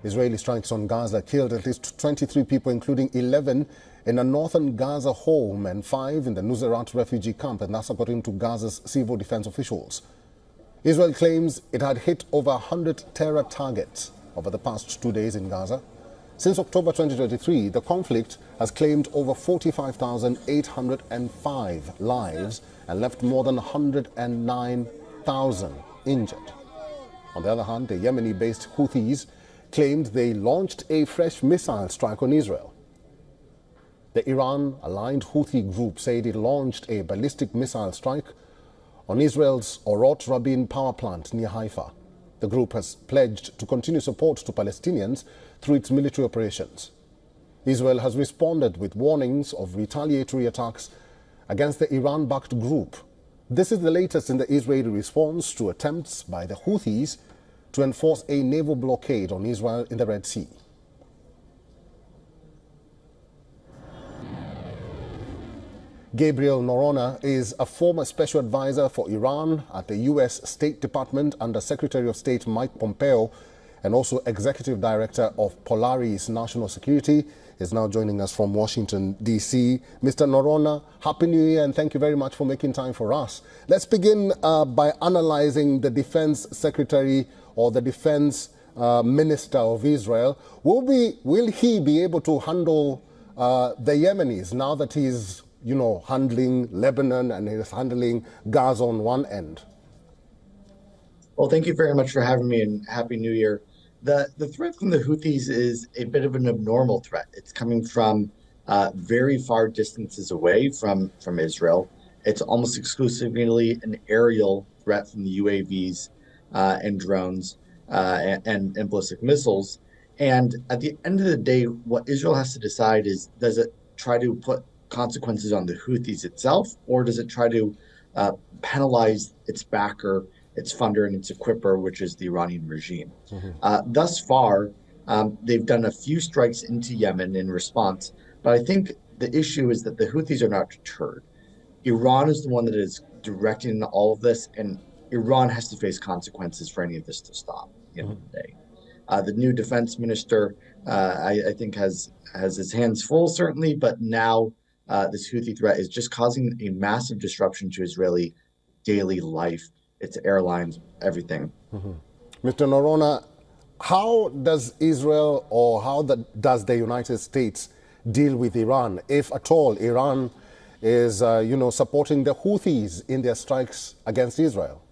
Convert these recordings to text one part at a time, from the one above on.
Israeli strikes on Gaza killed at least 23 people, including 11 in a northern Gaza home and 5 in the Nuseirat refugee camp, and that's according to Gaza's civil defense officials. Israel claims it had hit over 100 terror targets over the past 2 days in Gaza. Since October 2023, the conflict has claimed over 45,805 lives and left more than 109,000 injured. On the other hand, the Yemeni-based Houthis claimed they launched a fresh missile strike on Israel. The Iran-aligned Houthi group said it launched a ballistic missile strike on Israel's Orot Rabin power plant near Haifa. The group has pledged to continue support to Palestinians through its military operations. Israel has responded with warnings of retaliatory attacks against the Iran-backed group. This is the latest in the Israeli response to attempts by the Houthis to enforce a naval blockade on Israel in the Red Sea. Gabriel Noronha is a former special advisor for Iran at the U.S. State Department under Secretary of State Mike Pompeo, and also Executive Director of Polaris National Security, is now joining us from Washington, D.C. Mr. Noronha, Happy New Year, and thank you very much for making time for us. Let's begin by analyzing the Defense Secretary or the Defense Minister of Israel. Will he be able to handle the Yemenis now that he's handling Lebanon and he's handling Gaza on one end? Well, thank you very much for having me, and Happy New Year. The threat from the Houthis is a bit of an abnormal threat. It's coming from very far distances away from Israel. It's almost exclusively an aerial threat from the UAVs and drones and ballistic missiles. And at the end of the day, what Israel has to decide is, does it try to put consequences on the Houthis itself, or does it try to penalize its backer, its funder, and its equipper, which is the Iranian regime? Thus far, they've done a few strikes into Yemen in response, but I think the issue is that the Houthis are not deterred. Iran is the one that is directing all of this, and Iran has to face consequences for any of this to stop at the end of the day. The new defense minister, I think, has his hands full, certainly, but now this Houthi threat is just causing a massive disruption to Israeli daily life, its airlines, everything. Mr. Noronha, how does Israel or how does the United States deal with Iran, if at all Iran is, supporting the Houthis in their strikes against Israel?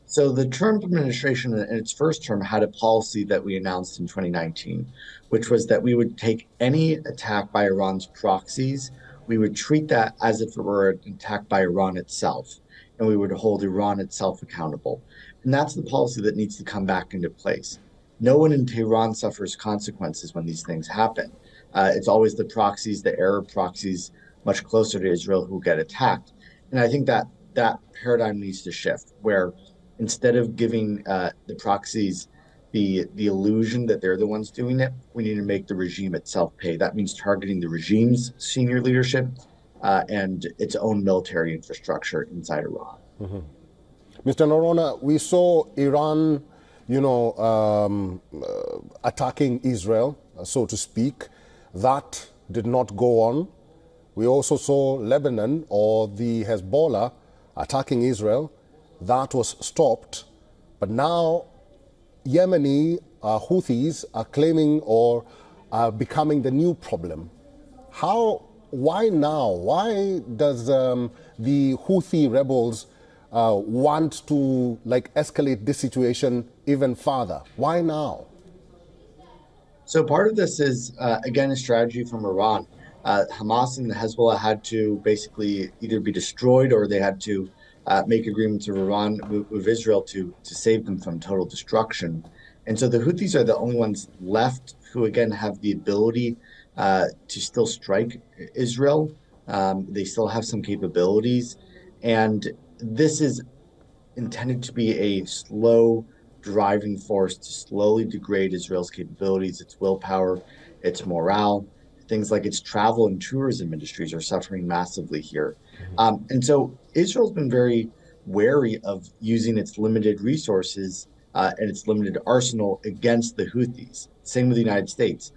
So the Trump administration in its first term had a policy that we announced in 2019, which was that we would take any attack by Iran's proxies, we would treat that as if it were an attack by Iran itself, and we would hold Iran itself accountable. And that's the policy that needs to come back into place. No one in Tehran suffers consequences when these things happen. It's always the proxies, the Arab proxies, much closer to Israel, who get attacked. And I think that paradigm needs to shift, where instead of giving the proxies the illusion that they're the ones doing it, we need to make the regime itself pay. That means targeting the regime's senior leadership and its own military infrastructure inside Iran. Mr. Noronha, we saw Iran, attacking Israel, so to speak. That did not go on. We also saw Lebanon or the Hezbollah attacking Israel. That was stopped. But now Yemeni Houthis are claiming or are becoming the new problem. Why now? Why does the Houthi rebels want to escalate this situation even further? Why now? So part of this is, again, a strategy from Iran. Hamas and the Hezbollah had to basically either be destroyed, or they had to make agreements with Iran, with Israel, to save them from total destruction. And so the Houthis are the only ones left who, again, have the ability to still strike Israel. They still have some capabilities. And this is intended to be a slow driving force to slowly degrade Israel's capabilities, its willpower, its morale. Things like its travel and tourism industries are suffering massively here. And so Israel's been very wary of using its limited resources and its limited arsenal against the Houthis. Same with the United States,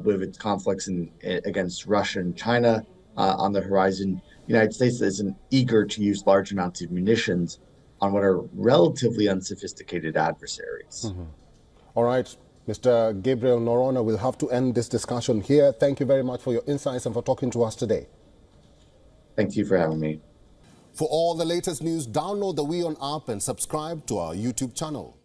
with its conflicts against Russia and China on the horizon. The United States isn't eager to use large amounts of munitions on what are relatively unsophisticated adversaries. All right, Mr. Gabriel Noronha, we'll have to end this discussion here. Thank you very much for your insights and for talking to us today. Thank you for having me. For all the latest news, download the WION app and subscribe to our YouTube channel.